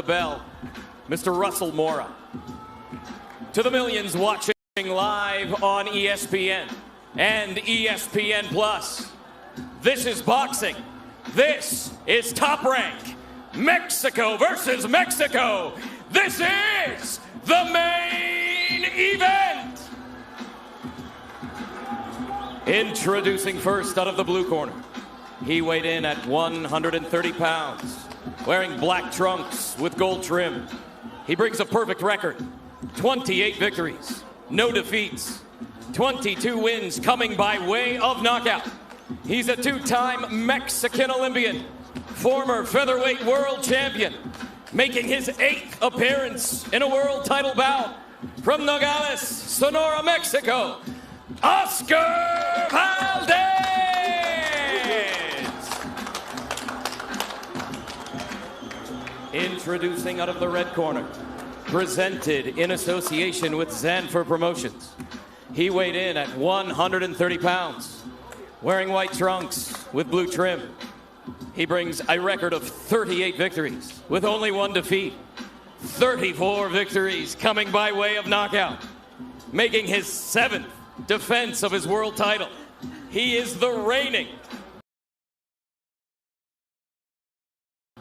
the bell, Mr. Russell Mora. To the millions watching live on ESPN and ESPN Plus, this is boxing. This is Top Rank. Mexico versus Mexico. This is the main event. Introducing first out of the blue corner. He weighed in at 130 pounds, wearing black trunks with gold trim. He brings a perfect record, 28 victories, no defeats, 22 wins coming by way of knockout. He's a two-time Mexican Olympian, former featherweight world champion, making his 8th appearance in a world title bout. From Nogales, Sonora, Mexico, Óscar Valdez! Introducing out of the red corner, presented in association with Zanfer Promotions. He weighed in at 130 pounds, wearing white trunks with blue trim. He brings a record of 38 victories with only 1 defeat, 34 victories coming by way of knockout, making his 7th defense of his world title. He is the reigning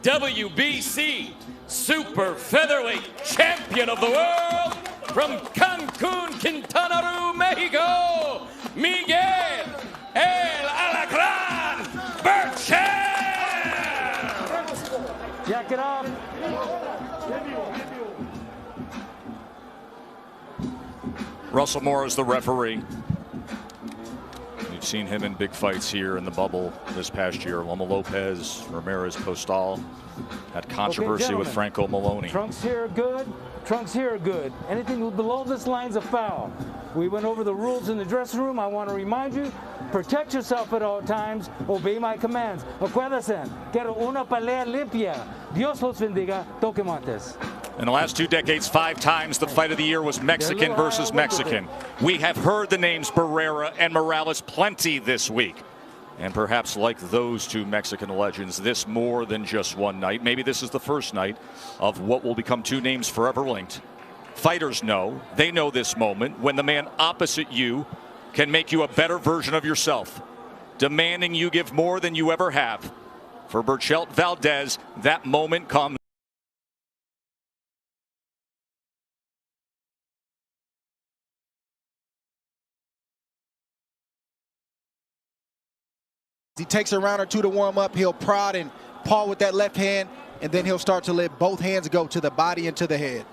WBC Super Featherweight Champion of the World from Cancun, Quintana Roo, Mexico, Miguel El Alacrán Berchelt! Jack it off. Russell Mora is the referee. We've seen him in big fights here in the bubble this past year. Loma Lopez, Ramirez Postal had controversy with Franco Maloney. Trunks here are good. Trunks here are good. Anything below this line's a foul. We went over the rules in the dressing room. I want to remind you, protect yourself at all times. Obey my commands. Acuérdense, quiero una pelea limpia. Dios los bendiga. Toque Montes. In the last 2 decades, 5 times the fight of the year was Mexican versus Mexican. We have heard the names Barrera and Morales plenty this week. And perhaps like those 2 Mexican legends, this more than just one night. Maybe this is the first night of what will become 2 names forever linked. Fighters know, they know this moment when the man opposite you can make you a better version of yourself, demanding you give more than you ever have. For Berchelt Valdez, that moment comes. He takes a round or 2 to warm up. He'll prod and paw with that left hand, and then he'll start to let both hands go to the body and to the head.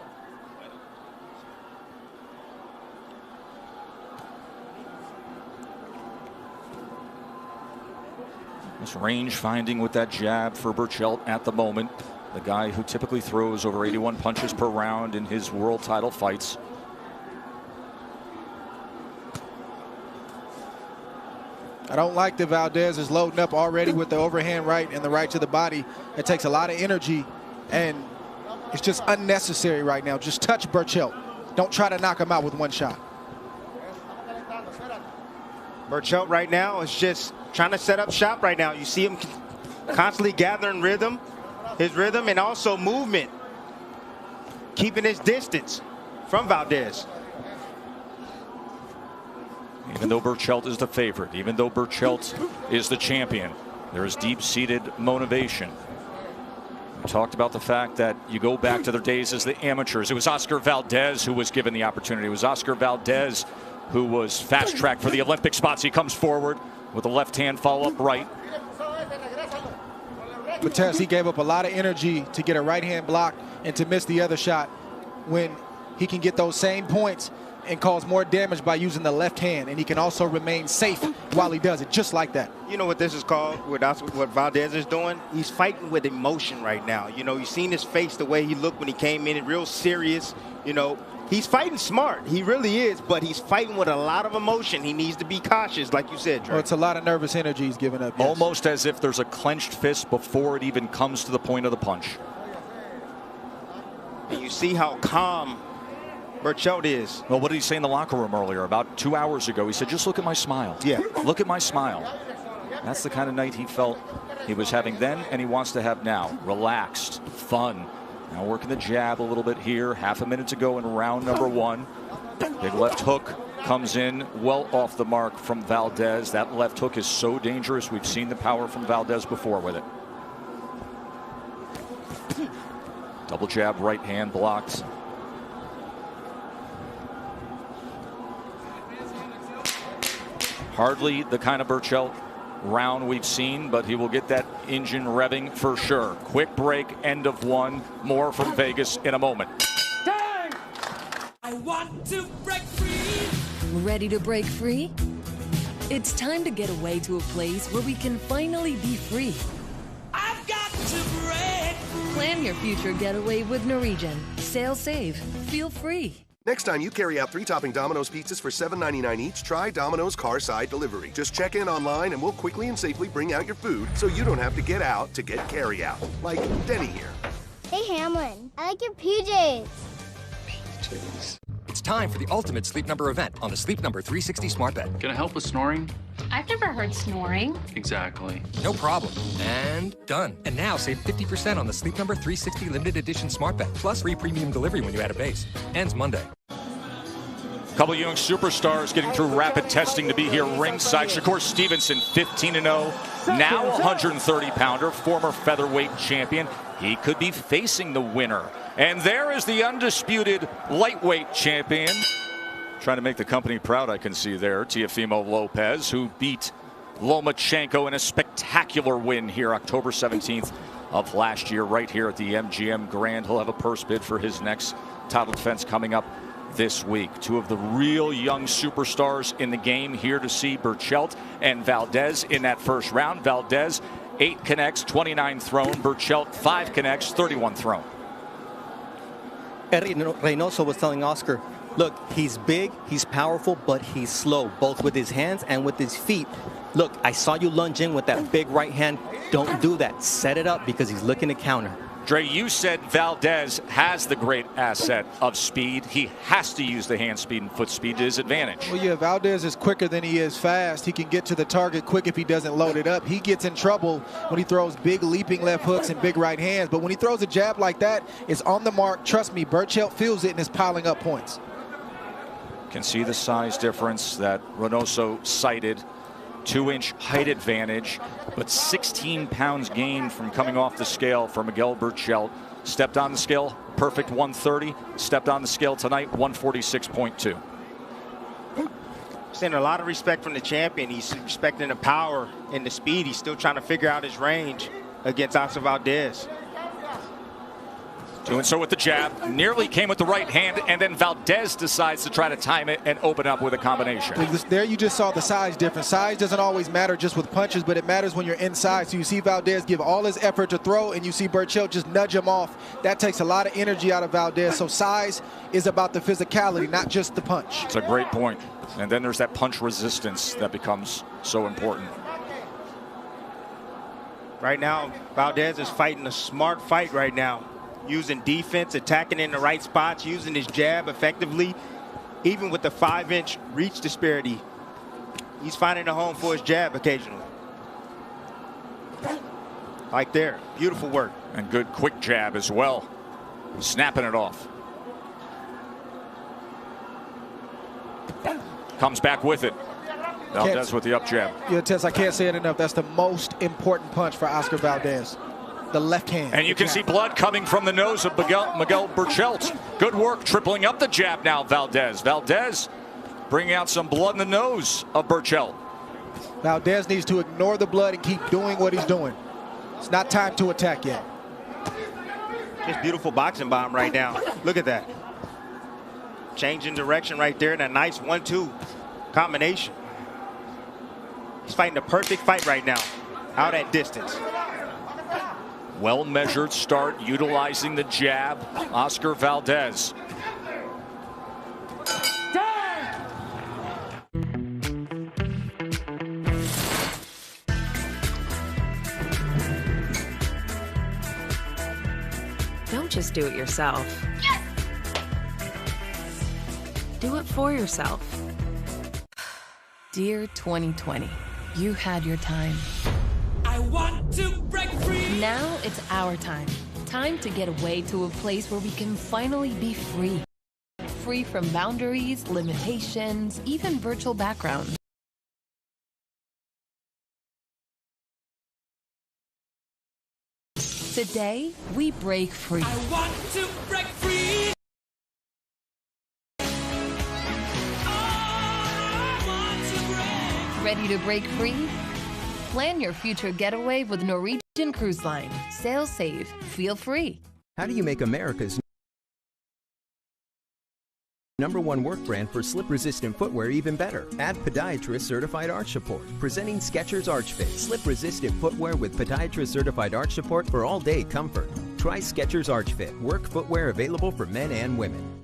This range finding with that jab for Berchelt at the moment. The guy who typically throws over 81 punches per round in his world title fights. I don't like that Valdez is loading up already with the overhand right and the right to the body. It takes a lot of energy, and it's just unnecessary right now. Just touch Berchelt. Don't try to knock him out with one shot. Berchelt right now is just trying to set up shop right now. You see him constantly gathering rhythm, his rhythm, and also movement, keeping his distance from Valdez. Even though Berchelt is the favorite, even though Berchelt is the champion, there is deep-seated motivation. We talked about the fact that you go back to their days as the amateurs. It was Óscar Valdez who was given the opportunity. It was Óscar Valdez who was fast-tracked for the Olympic spots. He comes forward with a left-hand follow-up right. Valdez, he gave up a lot of energy to get a right-hand block and to miss the other shot when he can get those same points and cause more damage by using the left hand, and he can also remain safe while he does it, just like that. You know what this is called, what Valdez is doing? He's fighting with emotion right now. You know, you've seen his face, the way he looked when he came in, real serious. You know, he's fighting smart. He really is, but he's fighting with a lot of emotion. He needs to be cautious, like you said, Dre. Well, it's a lot of nervous energy he's giving up. Yes. Almost as if there's a clenched fist before it even comes to the point of the punch. And you see how calm Berchelt is. Well, what did he say in the locker room earlier? About 2 hours ago, he said, just look at my smile. Yeah. Look at my smile. That's the kind of night he felt he was having then and he wants to have now. Relaxed, fun, Now working the jab a little bit here. Half a minute to go in round number 1. Big left hook comes in well off the mark from Valdez. That left hook is so dangerous. We've seen the power from Valdez before with it. Double jab, right hand blocked. Hardly the kind of Berchelt round we've seen, but he will get that engine revving for sure. Quick break, end of 1. More from Vegas in a moment. Time! I want to break free. Ready to break free? It's time to get away to a place where we can finally be free. I've got to break free. Plan your future getaway with Norwegian. Sail safe. Feel free. Next time you carry out 3-topping Domino's pizzas for $7.99 each, try Domino's Carside Delivery. Just check in online and we'll quickly and safely bring out your food so you don't have to get out to get carry out. Like Denny here. Hey Hamlin, I like your PJs. It's time for the ultimate Sleep Number event on the Sleep Number 360 smart bed. Can I help with snoring? I've never heard snoring. Exactly. No problem. And done. And now save 50% on the Sleep Number 360 limited edition smart bed. Plus free premium delivery when you add a base. Ends Monday. Couple young superstars getting through rapid testing to be here ringside. Shakur Stevenson, 15-0, now 130-pounder, former featherweight champion. He could be facing the winner. And there is the undisputed lightweight champion. Trying to make the company proud, I can see there, Teofimo Lopez, who beat Lomachenko in a spectacular win here October 17th of last year, right here at the MGM Grand. He'll have a purse bid for his next title defense coming up this week. Two of the real young superstars in the game here to see Berchelt and Valdez in that first round. Valdez, 8 connects, 29 thrown. Berchelt, 5 connects, 31 thrown. Eddie Reynoso was telling Oscar, look, he's big, he's powerful, but he's slow, both with his hands and with his feet. Look, I saw you lunge in with that big right hand. Don't do that. Set it up because he's looking to counter. Dre, you said Valdez has the great asset of speed. He has to use the hand speed and foot speed to his advantage. Well, yeah, Valdez is quicker than he is fast. He can get to the target quick if he doesn't load it up. He gets in trouble when he throws big leaping left hooks and big right hands. But when he throws a jab like that, it's on the mark. Trust me, Berchelt feels it and is piling up points. Can see the size difference that Reynoso cited. 2-inch height advantage, but 16 pounds gained from coming off the scale for Miguel Berchelt. Stepped on the scale, perfect 130. Stepped on the scale tonight, 146.2. Seeing a lot of respect from the champion. He's respecting the power and the speed. He's still trying to figure out his range against Óscar Valdez. Doing so with the jab, nearly came with the right hand, and then Valdez decides to try to time it and open up with a combination. There you just saw the size difference. Size doesn't always matter just with punches, but it matters when you're inside. So you see Valdez give all his effort to throw, and you see Berchelt just nudge him off. That takes a lot of energy out of Valdez. So size is about the physicality, not just the punch. It's a great point. And then there's that punch resistance that becomes so important. Right now, Valdez is fighting a smart fight right now. Using defense, attacking in the right spots, using his jab effectively, even with the 5-inch reach disparity. He's finding a home for his jab occasionally. Like there, beautiful work. And good quick jab as well. Snapping it off. Comes back with it. Valdez with the up jab. Yeah, Tess, I can't say it enough. That's the most important punch for Óscar Valdez. The left hand. And you can see blood coming from the nose of Miguel Berchelt. Good work tripling up the jab now, Valdez. Valdez bringing out some blood in the nose of Berchelt. Valdez needs to ignore the blood and keep doing what he's doing. It's not time to attack yet. Just beautiful boxing bomb right now. Look at that. Changing direction right there in a nice 1-2 combination. He's fighting a perfect fight right now. Out at distance. Well-measured start, utilizing the jab. Óscar Valdez. Don't just do it yourself. Yes! Do it for yourself. Dear 2020, you had your time. I want to break free. Now it's our time. time to get away to a place where we can finally be free. Free from boundaries, limitations, even virtual backgrounds. Today, we break free. I want to break free. Ready to break free? Plan your future getaway with Norwegian Cruise Line. Sail safe, feel free. How do you make America's #1 work brand for slip-resistant footwear even better? Add podiatrist certified arch support. Presenting Skechers Arch Fit, slip-resistant footwear with podiatrist certified arch support for all-day comfort. Try Skechers Arch Fit, work footwear available for men and women.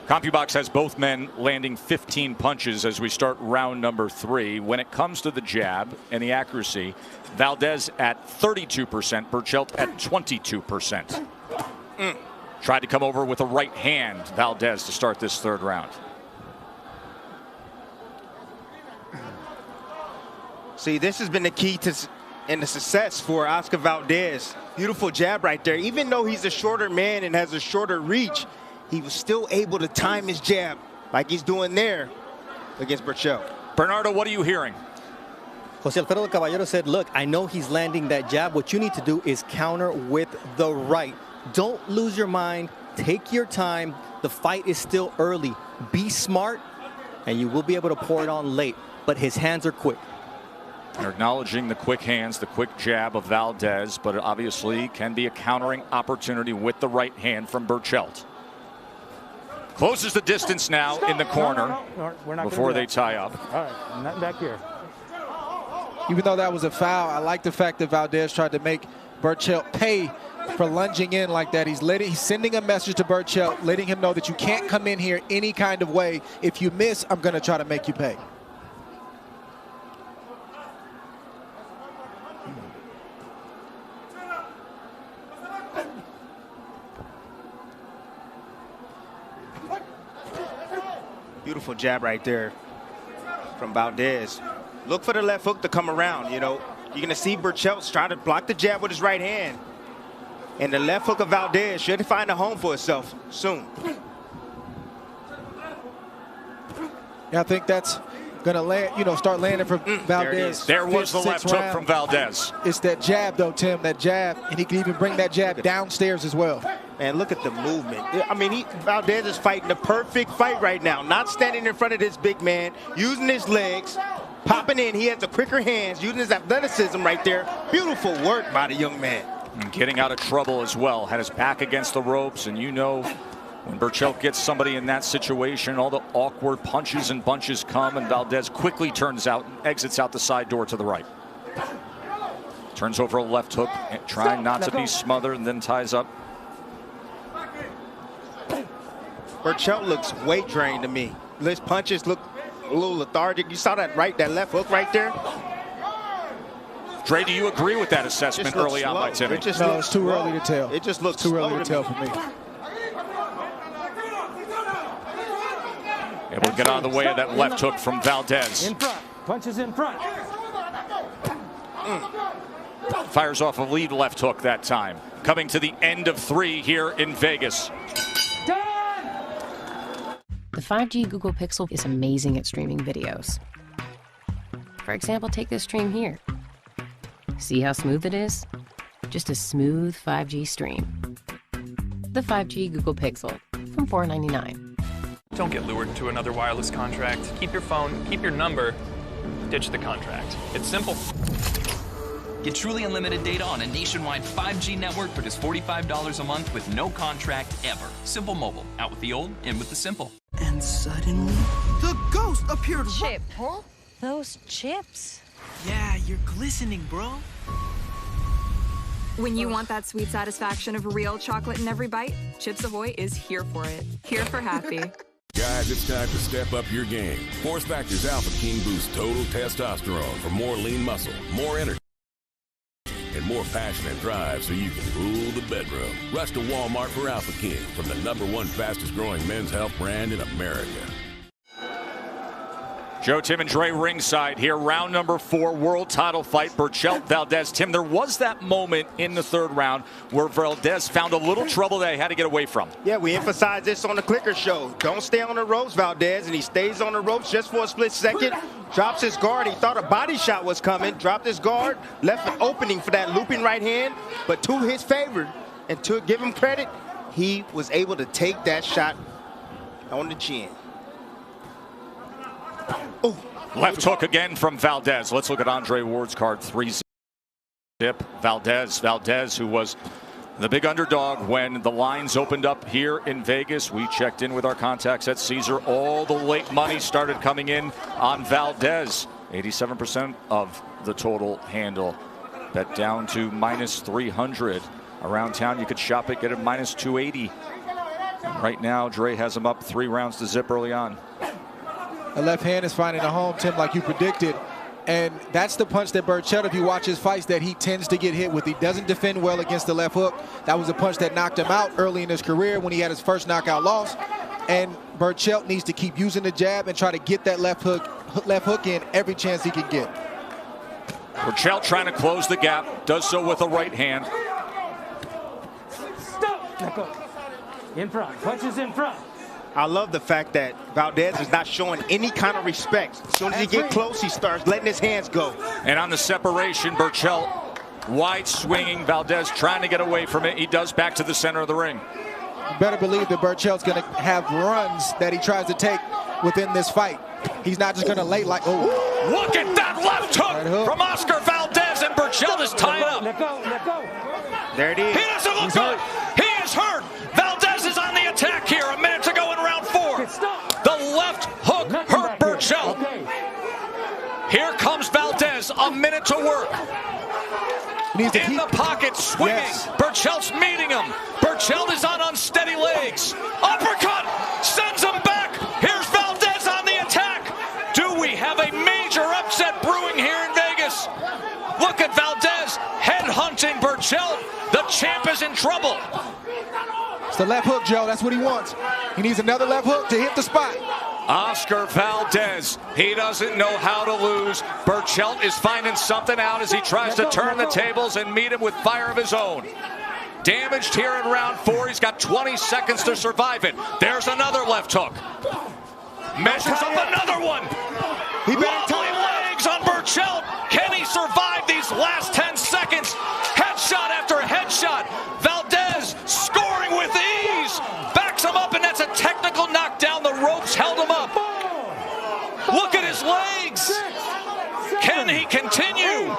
CompuBox has both men landing 15 punches as we start round number 3. When it comes to the jab and the accuracy, Valdez at 32%, Berchelt at 22%. Tried to come over with a right hand, Valdez, to start this third round. See, this has been the key to the success for Óscar Valdez. Beautiful jab right there. Even though he's a shorter man and has a shorter reach, he was still able to time his jab like he's doing there against Berchelt. Bernardo, what are you hearing? Jose Alfredo Caballero said, look, I know he's landing that jab. What you need to do is counter with the right. Don't lose your mind. Take your time. The fight is still early. Be smart, and you will be able to pour it on late. But his hands are quick. They're acknowledging the quick hands, the quick jab of Valdez, but it obviously can be a countering opportunity with the right hand from Berchelt. Closes the distance now in the corner before they tie up. All right, nothing back here. Even though that was a foul, I like the fact that Valdez tried to make Berchelt pay for lunging in like that. He's sending a message to Berchelt, letting him know that you can't come in here any kind of way. If you miss, I'm going to try to make you pay. Beautiful jab right there from Valdez. Look for the left hook to come around, you know. You're going to see Berchelt try to block the jab with his right hand. And the left hook of Valdez should find a home for itself soon. Yeah, I think that's going to land, you know, start landing for Valdez. There was the left hook from Valdez. It's that jab, though, Tim, that jab. And he can even bring that jab downstairs as well. Man, look at the movement. I mean, Valdez is fighting the perfect fight right now. Not standing in front of this big man, using his legs, popping in. He has the quicker hands, using his athleticism right there. Beautiful work by the young man. And getting out of trouble as well. Had his back against the ropes, and you know when Berchelt gets somebody in that situation, all the awkward punches and bunches come, and Valdez quickly turns out and exits out the side door to the right. Turns over a left hook, trying not to be smothered, and then ties up. Berchelt looks weight drained to me. His punches look a little lethargic. You saw that left hook right there? Dre, do you agree with that assessment early on by Timmy? No, it's too early to tell. It just looks too early to tell for me. Able to get out of the way of that left hook from Valdez. In front. Punches in front. Fires off a lead left hook that time. Coming to the end of 3 here in Vegas. The 5G Google Pixel is amazing at streaming videos. For example, take this stream here. See how smooth it is? Just a smooth 5G stream. The 5G Google Pixel from $499. Don't get lured into another wireless contract. Keep your phone, keep your number, ditch the contract. It's simple. Get truly unlimited data on a nationwide 5G network for just $45 a month with no contract ever. Simple Mobile. Out with the old, in with the simple. And suddenly, the ghost appeared. Chip, huh? Those chips? Yeah, you're glistening, bro. When you want that sweet satisfaction of real chocolate in every bite, Chips Ahoy is here for it. Here for happy. Guys, it's time to step up your game. Force Factor's Alpha King boosts total testosterone for more lean muscle, more energy, and more passion and drive so you can rule the bedroom. Rush to Walmart for Alpha King from the #1 fastest growing men's health brand in America. Joe, Tim, and Dre ringside here. Round number 4, world title fight. Berchelt, Valdez. Tim, there was that moment in the 3rd round where Valdez found a little trouble that he had to get away from. Yeah, we emphasize this on the Clicker Show. Don't stay on the ropes, Valdez, and he stays on the ropes just for a split second. Drops his guard. He thought a body shot was coming. Dropped his guard. Left an opening for that looping right hand. But to his favor, and to give him credit, he was able to take that shot on the chin. Ooh. Left hook again from Valdez. Let's look at Andre Ward's card. 3-zip. Valdez, who was the big underdog when the lines opened up here in Vegas. We checked in with our contacts at Caesar. All the late money started coming in on Valdez. 87% of the total handle. Bet down to -300. Around town, you could shop it, get it -280. Right now, Dre has him up 3 rounds to zip early on. The left hand is finding a home, Tim, like you predicted. And that's the punch that Berchelt, if you watch his fights, that he tends to get hit with. He doesn't defend well against the left hook. That was a punch that knocked him out early in his career when he had his first knockout loss. And Berchelt needs to keep using the jab and try to get that left hook in every chance he can get. Berchelt trying to close the gap, does so with a right hand. Stop! In front, punches in front. I love the fact that Valdez is not showing any kind of respect. As soon as he gets close, he starts letting his hands go. And on the separation, Berchelt wide swinging. Valdez trying to get away from it. He does back to the center of the ring. You better believe that Berchelt's going to have runs that he tries to take within this fight. He's not just going to lay like, oh. Look at that left hook from Óscar Valdez, and Berchelt is tied up. Let go. There it is. He doesn't look good. He is hurt. Valdez is on the attack here. A minute to go in round 4. The left hook hurt Berchelt. Here comes Valdez. A minute to work. In the pocket, swinging. Yes. Berchelt's meeting him. Berchelt is on unsteady legs. Uppercut sends him back. Here's Valdez on the attack. Do we have a major upset brewing here in Vegas? Look at Valdez head-hunting Berchelt. The champ is in trouble. It's the left hook, Joe. That's what he wants. He needs another left hook to hit the spot. Óscar Valdez, he doesn't know how to lose. Berchelt is finding something out as he tries to turn the tables and meet him with fire of his own. Damaged here in round 4. He's got 20 seconds to survive it. There's another left hook. Measures up another one. Wobbly legs on Berchelt. Can he survive these last 10 seconds? Headshot after headshot. Valdez scoring with ease. Backs him up, and that's a technical knockdown. The ropes held him up. Look at his legs. Can he continue?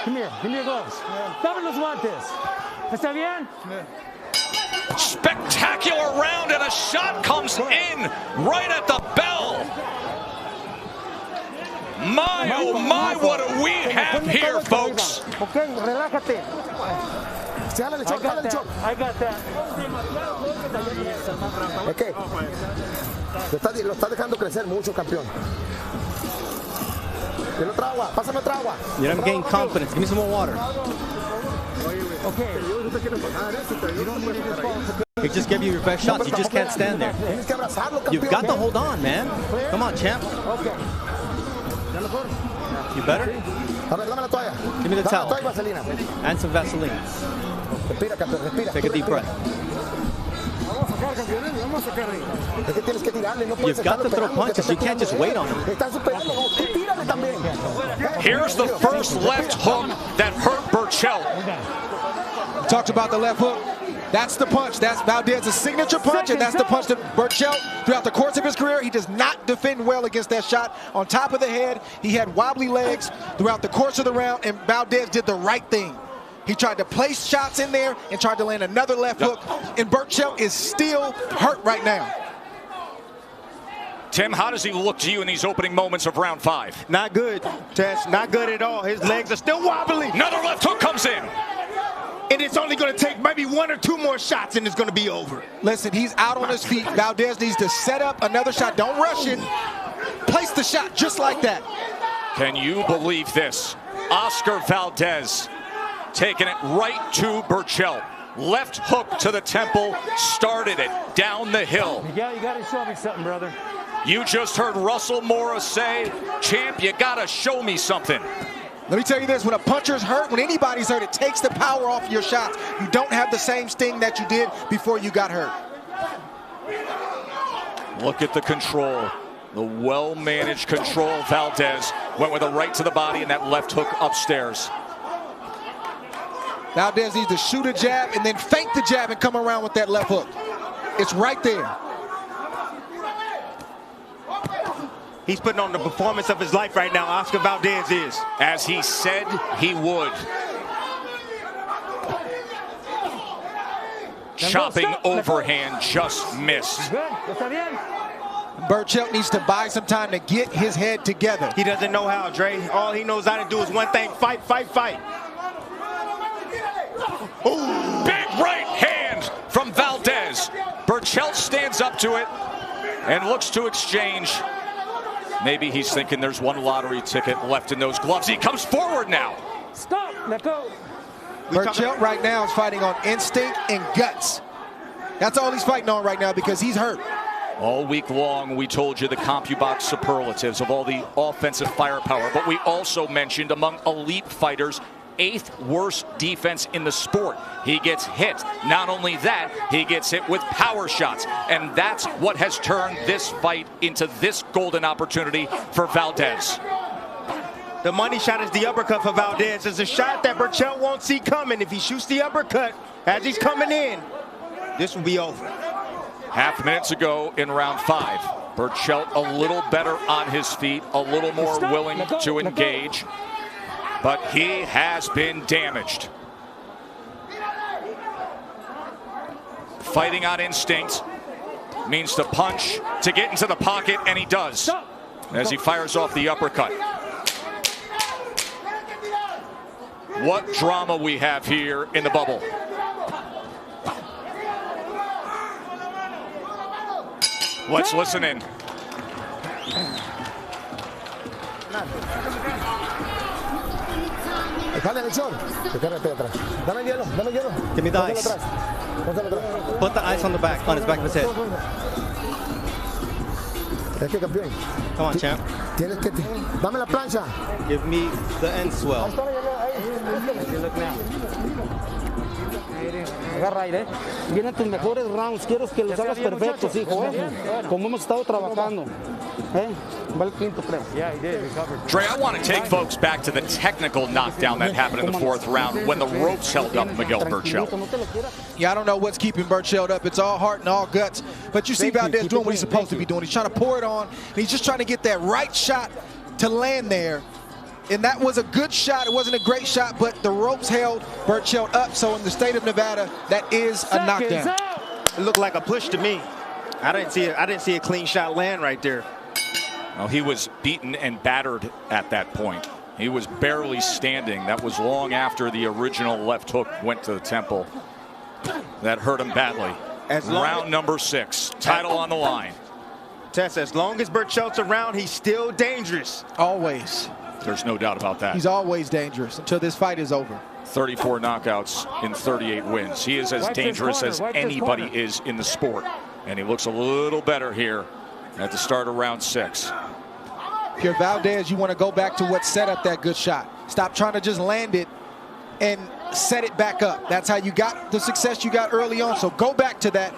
Come here, give me your gloves. Dame los guantes. ¿Está bien? Spectacular round, and a shot comes in right at the bell. My, oh my, what do we have here, folks? Okay, relájate. I got that. Es que lo está dejando crecer mucho, campeón. Dale otra agua, pásame otra agua. Yeah, I'm getting confidence. Give me some more water. Okay. He just gave you your best shots. You just can't stand there. You've got to hold on, man. Come on, champ. Okay. You better? Give me the towel. And some Vaseline. Take a deep breath. You've got to throw punches. You can't just wait on them. Here's the first left hook that hurt Berchelt. We talked about the left hook. That's the punch. That's Valdez's signature punch, and that's the punch that Berchelt, throughout the course of his career, he does not defend well against that shot. On top of the head, he had wobbly legs throughout the course of the round, and Valdez did the right thing. He tried to place shots in there and tried to land another left hook, and Berchelt is still hurt right now. Tim, how does he look to you in these opening moments of round 5? Not good, Tess. Not good at all. His legs are still wobbly. Another left hook comes in. And it's only going to take maybe 1 or 2 more shots, and it's going to be over. Listen, he's out on his feet. Valdez needs to set up another shot. Don't rush it. Place the shot just like that. Can you believe this? Óscar Valdez taking it right to Berchelt. Left hook to the temple, started it down the hill. Miguel, you got to show me something, brother. You just heard Russell Mora say, champ, you gotta show me something. Let me tell you this, when a puncher's hurt, when anybody's hurt, it takes the power off your shots. You don't have the same sting that you did before you got hurt. Look at the control. The well-managed control. Valdez went with a right to the body and that left hook upstairs. Valdez needs to shoot a jab and then fake the jab and come around with that left hook. It's right there. He's putting on the performance of his life right now, Óscar Valdez is. As he said he would. Chopping overhand, just missed. Berchelt needs to buy some time to get his head together. He doesn't know how, Dre. All he knows how to do is one thing, fight, fight, fight. Ooh. Big right hand from Valdez. Berchelt stands up to it and looks to exchange. Maybe he's thinking there's one lottery ticket left in those gloves. He comes forward now. Stop, let go. Berchelt right now is fighting on instinct and guts. That's all he's fighting on right now because he's hurt. All week long, we told you the CompuBox superlatives of all the offensive firepower, but we also mentioned among elite fighters, 8th worst defense in the sport. He gets hit. Not only that, he gets hit with power shots. And that's what has turned this fight into this golden opportunity for Valdez. The money shot is the uppercut for Valdez. It's a shot that Berchelt won't see coming. If he shoots the uppercut as he's coming in, this will be over. Half minutes ago in round 5, Berchelt a little better on his feet, a little more willing to engage. But he has been damaged. Fighting on instinct means to punch, to get into the pocket, and he does as he fires off the uppercut. What drama we have here in the bubble. Let's listen in. Give me the ice. Put the ice on the back, on his back of his head. Come on, champ. Dame la plancha. Give me the end swell. Agarra aire. Vienen tus mejores rounds. Quiero que los hagas perfectos, hijo. Como hemos estado trabajando. Va el quinto, creo. Yeah, he did. Recovered. Dre, I want to take folks back to the technical knockdown that happened in the 4th round when the ropes held up Miguel Berchelt. Yeah, I don't know what's keeping Berchelt up. It's all heart and all guts. But you see Valdez doing what he's supposed to be doing. He's trying to pour it on. And he's just trying to get that right shot to land there. And that was a good shot. It wasn't a great shot, but the ropes held Berchelt up. So in the state of Nevada, that is a knockdown. It looked like a push to me. I didn't see a clean shot land right there. Well, he was beaten and battered at that point. He was barely standing. That was long after the original left hook went to the temple. That hurt him badly. Round number 6, title on the line. Tess, as long as Berchelt's around, he's still dangerous. Always. There's no doubt about that. He's always dangerous until this fight is over. 34 knockouts in 38 wins. He is as dangerous as anybody is in the sport. And he looks a little better here at the start of round 6. If you're Valdez, you want to go back to what set up that good shot. Stop trying to just land it and set it back up. That's how you got the success you got early on. So go back to that,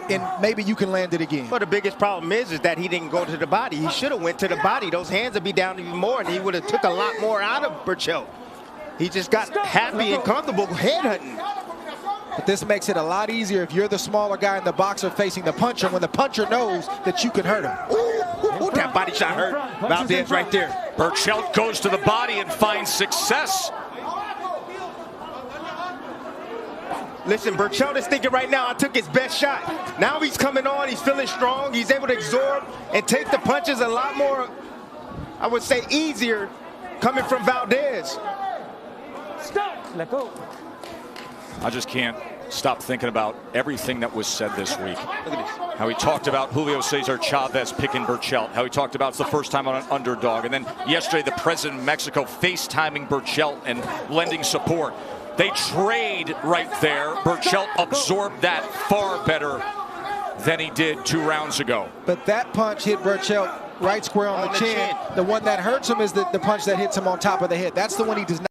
and maybe you can land it again. Well, the biggest problem is that he didn't go to the body. He should have went to the body. Those hands would be down even more, and he would have took a lot more out of Berchelt. He just got happy and comfortable headhunting. But this makes it a lot easier if you're the smaller guy in the boxer facing the puncher, when the puncher knows that you can hurt him. Ooh, that body shot hurt. Valdez right there. Berchelt goes to the body and finds success. Listen, Berchelt is thinking right now, I took his best shot. Now he's coming on, he's feeling strong, he's able to absorb and take the punches a lot more, I would say, easier coming from Valdez. Stop, let go. I just can't stop thinking about everything that was said this week. Look at this. How he talked about Julio Cesar Chavez picking Berchelt. How he talked about it's the first time on an underdog. And then yesterday, the president of Mexico FaceTiming Berchelt and lending support. They trade right there. Berchelt absorbed that far better than he did 2 rounds ago. But that punch hit Berchelt right square on the chin. The one that hurts him is the punch that hits him on top of the head. That's the one he does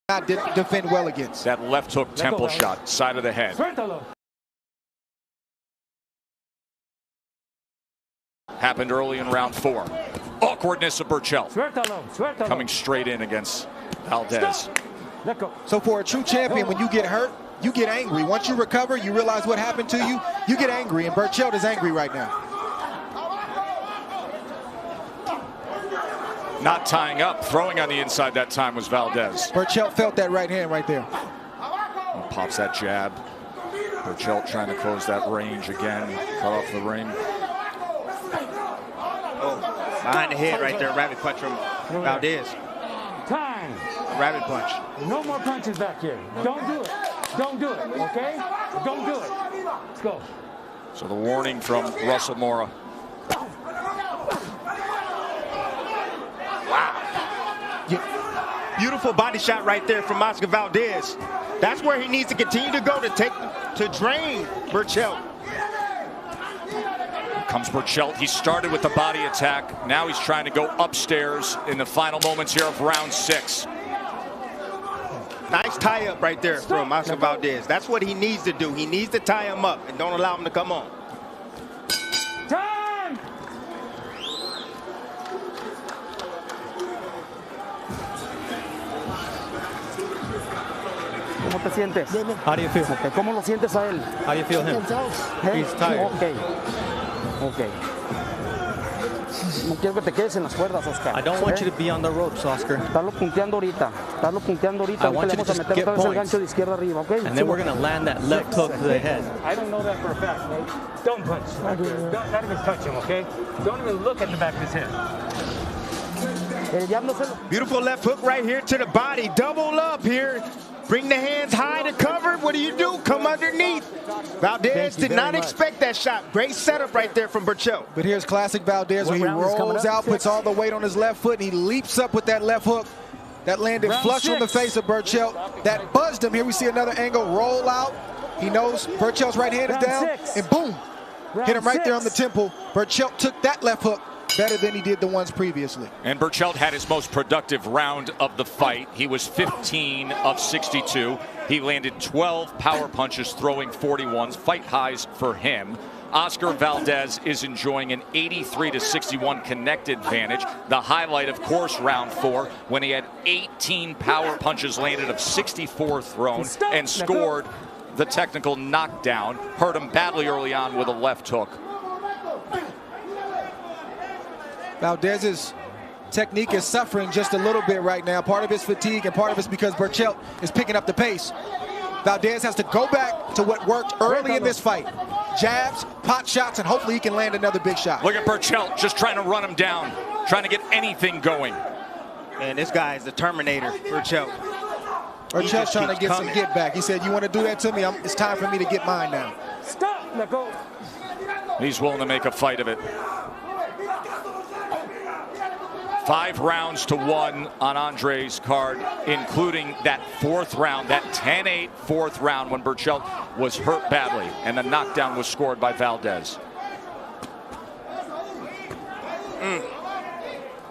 not defend well against. That left hook temple shot, side of the head. Happened early in round 4. Awkwardness of Berchelt. Coming straight in against Valdez. So for a true champion, when you get hurt, you get angry. Once you recover, you realize what happened to you, you get angry, and Berchelt is angry right now. Not tying up, throwing on the inside that time was Valdez. Berchelt felt that right hand right there. Pops that jab. Berchelt trying to close that range again. Cut off the ring. Oh, behind the head right there, rabbit punch from Valdez. Time. Rabbit punch. No more punches back here. Don't do it. Don't do it, okay? Don't do it. Let's go. So the warning from Russell Mora. Wow. Beautiful body shot right there from Óscar Valdez. That's where he needs to continue to go to drain Berchelt. Comes Berchelt. He started with the body attack. Now he's trying to go upstairs in the final moments here of round 6. Nice tie-up right there from Óscar Valdez. That's what he needs to do. He needs to tie him up and don't allow him to come on. Time! ¿Cómo te sientes? How do you feel? Okay. ¿Cómo lo sientes a él? How do you feel him? He's tired. Okay. Okay. No quiero que te quedes en las cuerdas, Oscar. I don't want you to be on the ropes, Oscar. Estarlo punteando ahorita. Estarlo punteando ahorita. I want you to vamos a just meter get otra vez el points. gancho de izquierda arriba, okay? And then we're going to land that left hook to the head. I don't know that for a fact, mate. Don't punch. Don't not even touch him, okay? Don't even look at the back of his head. Beautiful left hook right here to the body. Double up here. Bring the hands high to cover. What do? Come underneath. Valdez did not expect that shot. Great setup right there from Berchelt. But here's classic Valdez where he rolls out, puts all the weight on his left foot, and he leaps up with that left hook that landed flush on the face of Berchelt. That buzzed him. Here we see another angle, roll out. He knows Berchelt's right hand is down, and boom, hit him right there on the temple. Berchelt took that left hook better than he did the ones previously. And Berchelt had his most productive round of the fight. He was 15 of 62. He landed 12 power punches, throwing 41s, fight highs for him. Óscar Valdez is enjoying an 83-61 connected advantage. The highlight, of course, round 4, when he had 18 power punches landed of 64 thrown and scored the technical knockdown. Hurt him badly early on with a left hook. Valdez's technique is suffering just a little bit right now. Part of it's fatigue and part of it's because Berchelt is picking up the pace. Valdez has to go back to what worked early in this fight. Jabs, pot shots, and hopefully he can land another big shot. Look at Berchelt just trying to run him down, trying to get anything going. Man, this guy is the Terminator, Berchelt. Berchelt's trying to get some get back. He said, you want to do that to me? It's time for me to get mine now. Stop, let go. He's willing to make a fight of it. 5 rounds to 1 on Andre's card, including that 4th round, that 10-8 4th round when Berchelt was hurt badly, and the knockdown was scored by Valdez.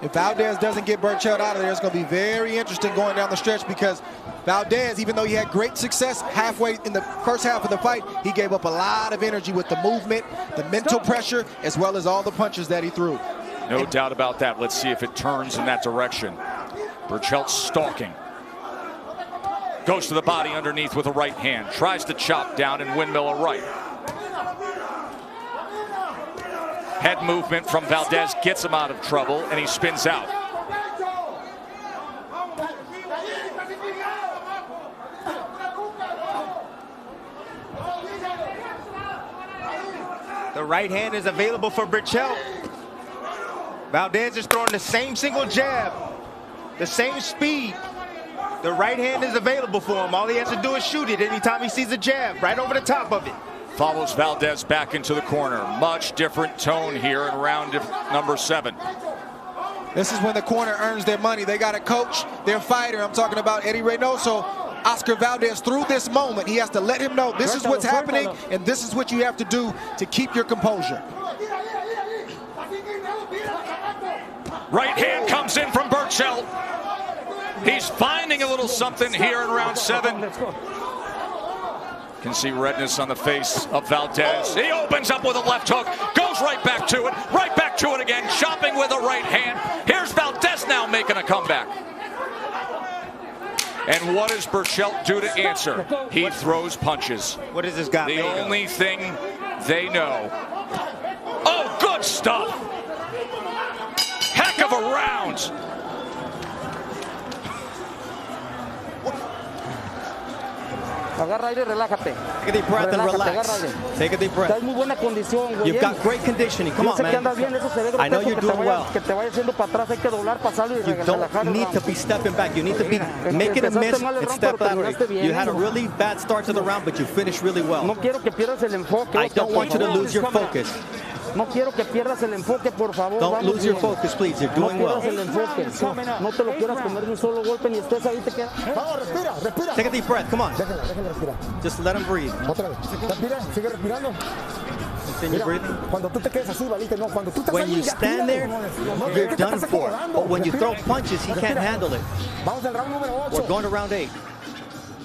If Valdez doesn't get Berchelt out of there, it's going to be very interesting going down the stretch because Valdez, even though he had great success halfway in the first half of the fight, he gave up a lot of energy with the movement, the mental pressure, as well as all the punches that he threw. No doubt about that. Let's see if it turns in that direction. Berchelt stalking. Goes to the body underneath with a right hand. Tries to chop down and windmill a right. Head movement from Valdez gets him out of trouble, and he spins out. The right hand is available for Berchelt. Valdez is throwing the same single jab, the same speed. The right hand is available for him. All he has to do is shoot it anytime he sees a jab, right over the top of it. Follows Valdez back into the corner. Much different tone here in round number 7. This is when the corner earns their money. They got a coach, their fighter. I'm talking about Eddie Reynoso. Óscar Valdez through this moment. He has to let him know this is what's happening, and this is what you have to do to keep your composure. Right hand comes in from Berchelt. He's finding a little something here in round 7. Can see redness on the face of Valdez. He opens up with a left hook, goes right back to it again, chopping with a right hand. Here's Valdez now making a comeback. And what does Berchelt do to answer? He throws punches. What does this guy The only thing they know. Oh, good stuff. Heck of a round. Agarra aire, relájate. Take a deep breath and relax. Take a deep breath. Estás muy buena condición, güey. You've got great conditioning. Come on, man. I know you're doing well. Que te vaya haciendo para atrás, hay que doblar, pasarlo y You don't need to be stepping back. You need to be making a miss and step laterally. You had a really bad start to the round, but you finished really well. No quiero que pierdas el enfoque. I don't want you to lose your focus. No quiero que pierdas el enfoque, por favor. Don't lose your focus, please. You're doing well. No pierdas el enfoque. No te lo quieras comer de un solo golpe ni estés ahí te quedas. Vamos, respira, respira. Take a deep breath. Come on. Déjala respirar. Just let him breathe. Otra vez. Respira, sigue respirando. Continue breathing. Cuando tú te quedes así, valiste, no. Cuando tú estás When ahí, you stand there, you're done for. But when you throw punches, he can't handle it. Vamos al round número 8. We're going to round 8.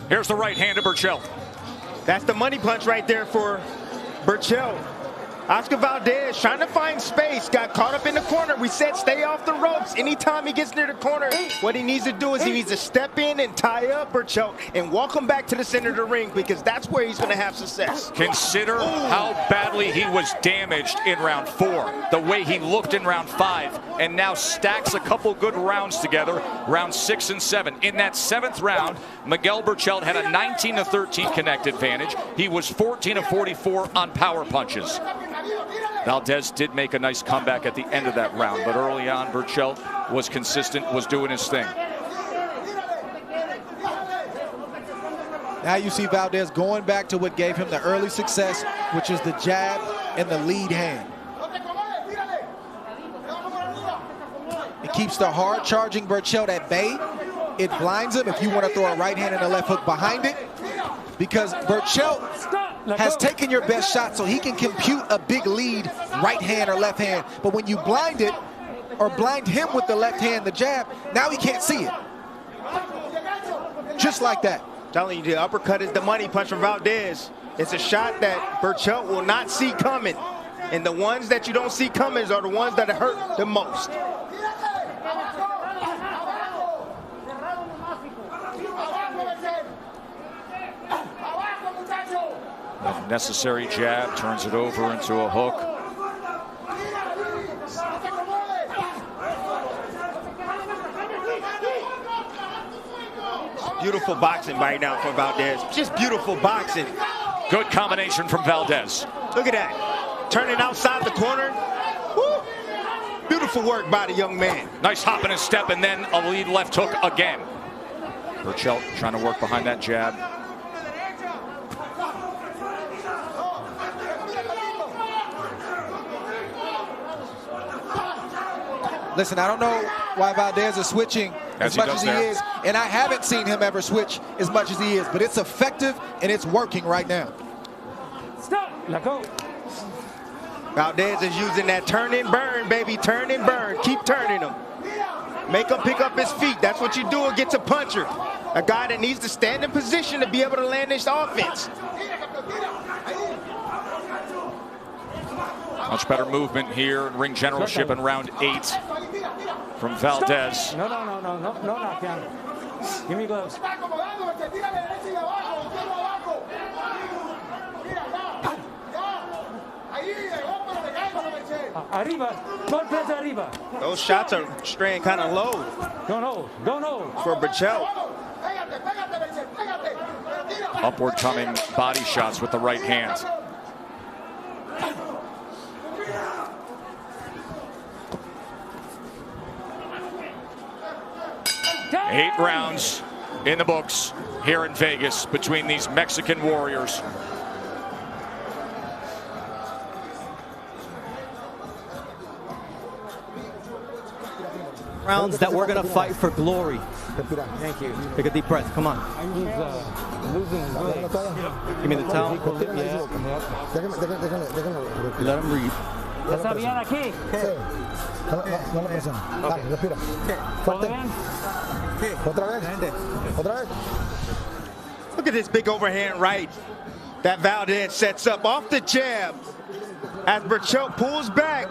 Here's the right hand of Berchelt. That's the money punch right there for Berchelt. Óscar Valdez trying to find space, got caught up in the corner. We said stay off the ropes. Anytime he gets near the corner, what he needs to do is he needs to step in and tie up Berchelt and walk him back to the center of the ring, because that's where he's going to have success. Consider how badly he was damaged in round 4, the way he looked in round 5, and now stacks a couple good rounds together, round 6 and 7. In that 7th round, Miguel Berchelt had a 19-13 connect advantage. He was 14 of 44 on power punches. Valdez did make a nice comeback at the end of that round, but early on, Berchelt was consistent, was doing his thing. Now you see Valdez going back to what gave him the early success, which is the jab and the lead hand. It keeps the hard charging Berchelt at bay. It blinds him if you want to throw a right hand and a left hook behind it, because Berchelt has taken your best shot so he can compute a big lead, right hand or left hand. But when you blind it, or blind him with the left hand, the jab, now he can't see it. Just like that. Telling you, the uppercut is the money punch from Valdez. It's a shot that Berchelt will not see coming. And the ones that you don't see coming are the ones that hurt the most. Necessary jab, turns it over into a hook. Beautiful boxing right now from Valdez. Just beautiful boxing. Good combination from Valdez. Look at that. Turning outside the corner. Woo. Beautiful work by the young man. Nice hop and a step, and then a lead left hook again. Berchelt trying to work behind that jab. Listen, I don't know why Valdez is switching as much as he is, and I haven't seen him ever switch as much as he is, but it's effective and it's working right now. Stop. Let go. Valdez is using that turn and burn, baby. Turn and burn. Keep turning him. Make him pick up his feet. That's what you do against a puncher. A guy that needs to stand in position to be able to land this offense. Much better movement here in ring generalship in round 8 from Valdez. No, knockdown. Give me gloves. Arriba, golpes arriba. Those shots are straying kind of low. Don't hold. For Berchelt. Upward coming body shots with the right hand. 8 rounds in the books here in Vegas between these Mexican warriors. rounds that we're going to fight for glory. Thank you. Take a deep breath. Come on. He's losing his legs. Give me the towel. Let him breathe. ¿Está bien aquí? No lo presiona. Dale, respira. Fuerte. Otra vez. Look at this big overhand right that Valdez sets up off the jab. As Berchelt pulls back,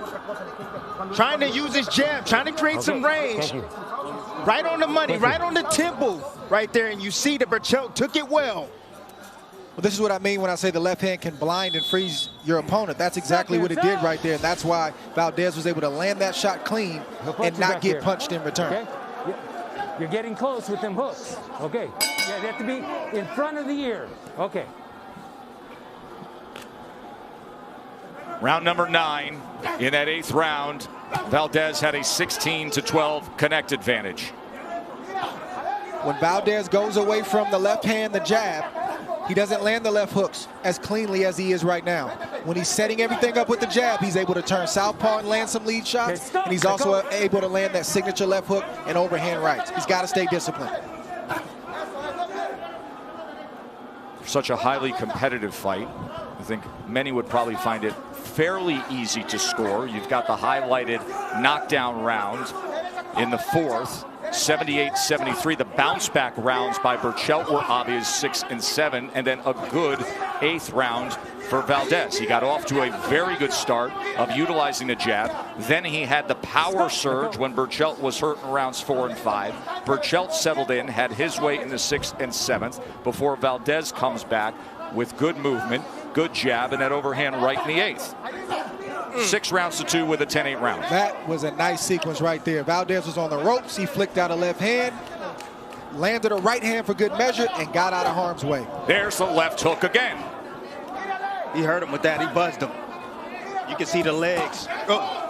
trying to use his jab, trying to create some range. Right on the money, right on the temple, right there. And you see that Berchelt took it well. Well, this is what I mean when I say the left hand can blind and freeze your opponent. That's exactly what it did right there. And that's why Valdez was able to land that shot clean and not get punched in return. Okay? You're getting close with them hooks. Okay. Yeah, they have to be in front of the ear. Okay. Round number 9. In that 8th round, Valdez had a 16-12 connect advantage. When Valdez goes away from the left hand, the jab, he doesn't land the left hooks as cleanly as he is right now. When he's setting everything up with the jab, he's able to turn southpaw and land some lead shots. And he's also able to land that signature left hook and overhand rights. He's got to stay disciplined. Such a highly competitive fight. I think many would probably find it fairly easy to score. You've got the highlighted knockdown round in the 4th. 78-73. The bounce back rounds by Berchelt were obvious, 6 and 7, and then a good 8th round for Valdez. He got off to a very good start of utilizing the jab. Then he had the power surge when Berchelt was hurt in rounds 4 and 5. Berchelt settled in, had his way in the 6th and 7th before Valdez comes back with good movement, good jab, and that overhand right in the 8th. 6 rounds to 2 with a 10-8 round. That was a nice sequence right there. Valdez was on the ropes. He flicked out a left hand, landed a right hand for good measure, and got out of harm's way. There's the left hook again. He hurt him with that. He buzzed him. You can see the legs. Oh.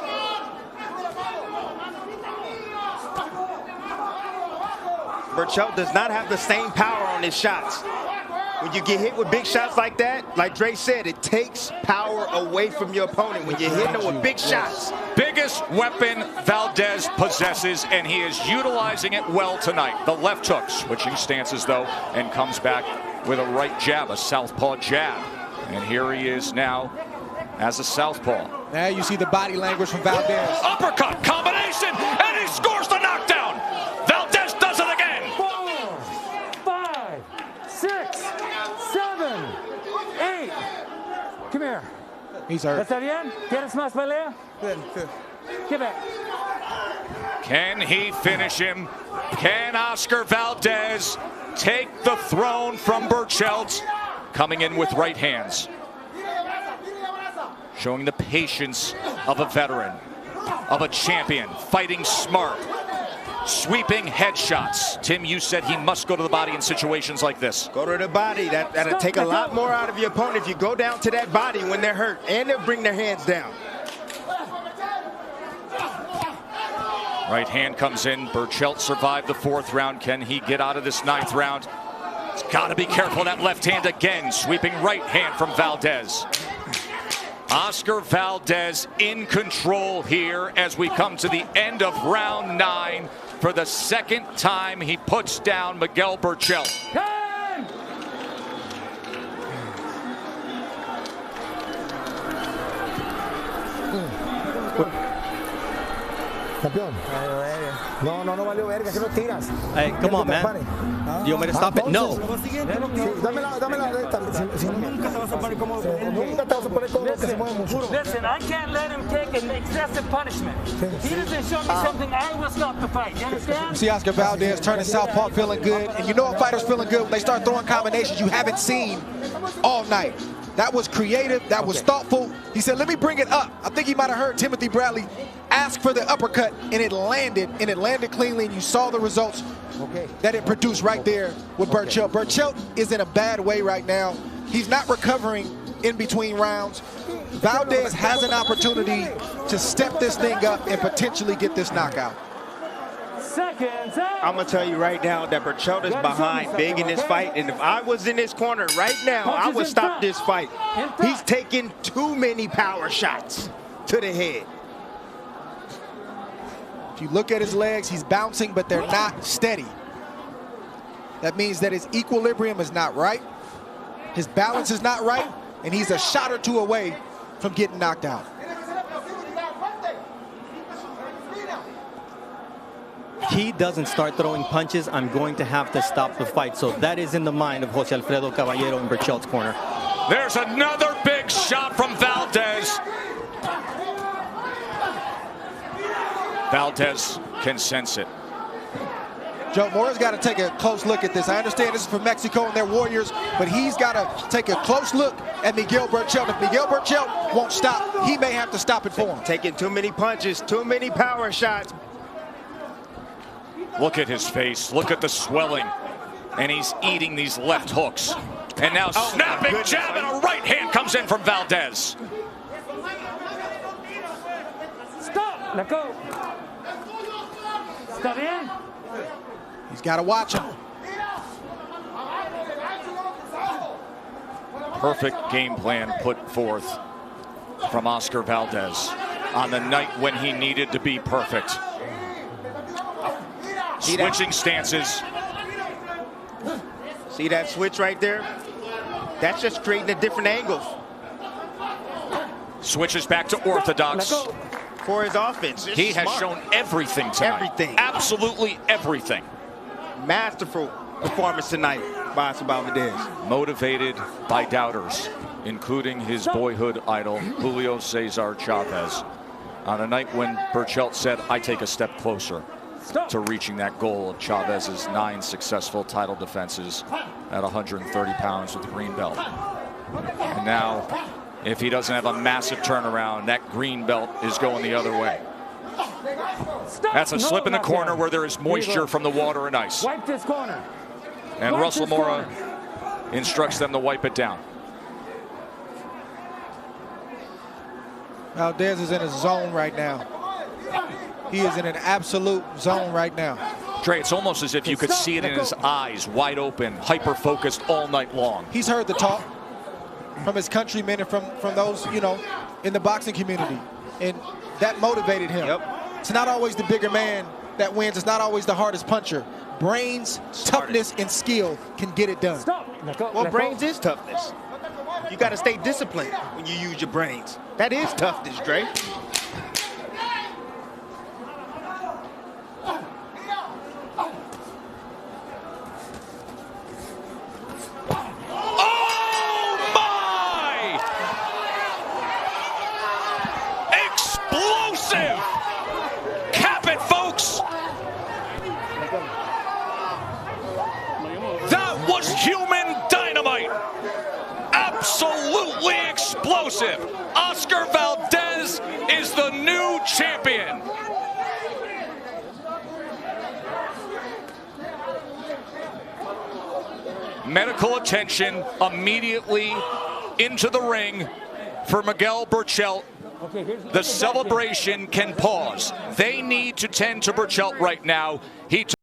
Berchelt does not have the same power on his shots. When you get hit with big shots like that, like Dre said, it takes power away from your opponent when you're hitting them with big shots. Biggest weapon Valdez possesses, and he is utilizing it well tonight. The left hook, switching stances though, and comes back with a right jab, a southpaw jab. And here he is now as a southpaw. Now you see the body language from Valdez. Uppercut combination, and he scores the knockdown. Valdez does it again. 4, 5, 6, 7, 8. Come here. He's hurt. ¿Está bien? ¿Quieres más pelea? Get back. Can he finish him? Can Óscar Valdez take the throne from Berchelt? Coming in with right hands. Showing the patience of a veteran, of a champion, fighting smart. Sweeping headshots. Tim, you said he must go to the body in situations like this. Go to the body. That'll take a lot more out of your opponent if you go down to that body when they're hurt, and they'll bring their hands down. Right hand comes in. Berchelt survived the 4th round. Can he get out of this 9th round? He's got to be careful. That left hand again. Sweeping right hand from Valdez. Óscar Valdez in control here as we come to the end of round 9. For the 2nd time, he puts down Miguel Berchelt. Campeón. No valió verga, que no tiras. Hey, come on, man. You want me to stop it? No. Listen, I can't let him take an excessive punishment. He doesn't show me something, I will stop the fight. You understand? You see Óscar Valdez turning southpaw feeling good. And you know a fighter's feeling good when they start throwing combinations you haven't seen all night. That was creative. That was thoughtful. He said, let me bring it up. I think he might have heard Timothy Bradley ask for the uppercut, and it landed cleanly, and you saw the results that it produced right there with Berchelt. Berchelt is in a bad way right now. He's not recovering in between rounds. Valdez has an opportunity to step this thing up and potentially get this knockout. Seconds out. I'm going to tell you right now that Berchelt is behind big in this fight. And if I was in this corner right now, I would stop this fight. He's taking too many power shots to the head. If you look at his legs, he's bouncing, but they're not steady. That means that his equilibrium is not right, his balance is not right, and he's a shot or two away from getting knocked out. He doesn't start throwing punches, I'm going to have to stop the fight. So that is in the mind of Jose Alfredo Caballero in Berchelt's corner. There's another big shot from Valdez. Valdez can sense it. Joe Mora's got to take a close look at this. I understand this is from Mexico and their warriors, but he's got to take a close look at Miguel Berchelt. If Miguel Berchelt won't stop, he may have to stop it for him. Taking too many punches, too many power shots. Look at his face. Look at the swelling. And he's eating these left hooks. And now snapping jab and a right hand comes in from Valdez. Stop. Let go. Stop in. He's got to watch him. Perfect game plan put forth from Óscar Valdez on the night when he needed to be perfect. Switching stances. See that switch right there? That's just creating a different angle. Switches back to orthodox. For his offense. He has shown everything tonight. Everything. Absolutely everything. Masterful performance tonight by Óscar Valdez. Motivated by doubters, including his boyhood idol, Julio Cesar Chavez. On a night when Berchelt said, I take a step closer to reaching that goal of Chavez's 9 successful title defenses at 130 pounds with the green belt. And now, if he doesn't have a massive turnaround, that green belt is going the other way. That's a slip in the corner where there is moisture from the water and ice. Wipe this corner. And Russell Mora instructs them to wipe it down. Valdez is in a zone right now. He is in an absolute zone right now. Trey, it's almost as if you could see it in his eyes, wide open, hyper-focused all night long. He's heard the talk from his countrymen and from those, you know, in the boxing community. And that motivated him. Yep. It's not always the bigger man that wins. It's not always the hardest puncher. Brains, toughness, and skill can get it done. Well, brains is toughness. You got to stay disciplined when you use your brains. That is toughness, Dre. Human dynamite. Absolutely explosive. Óscar Valdez is the new champion. Medical attention immediately into the ring for Miguel Berchelt. The celebration can pause. They need to tend to Berchelt right now. He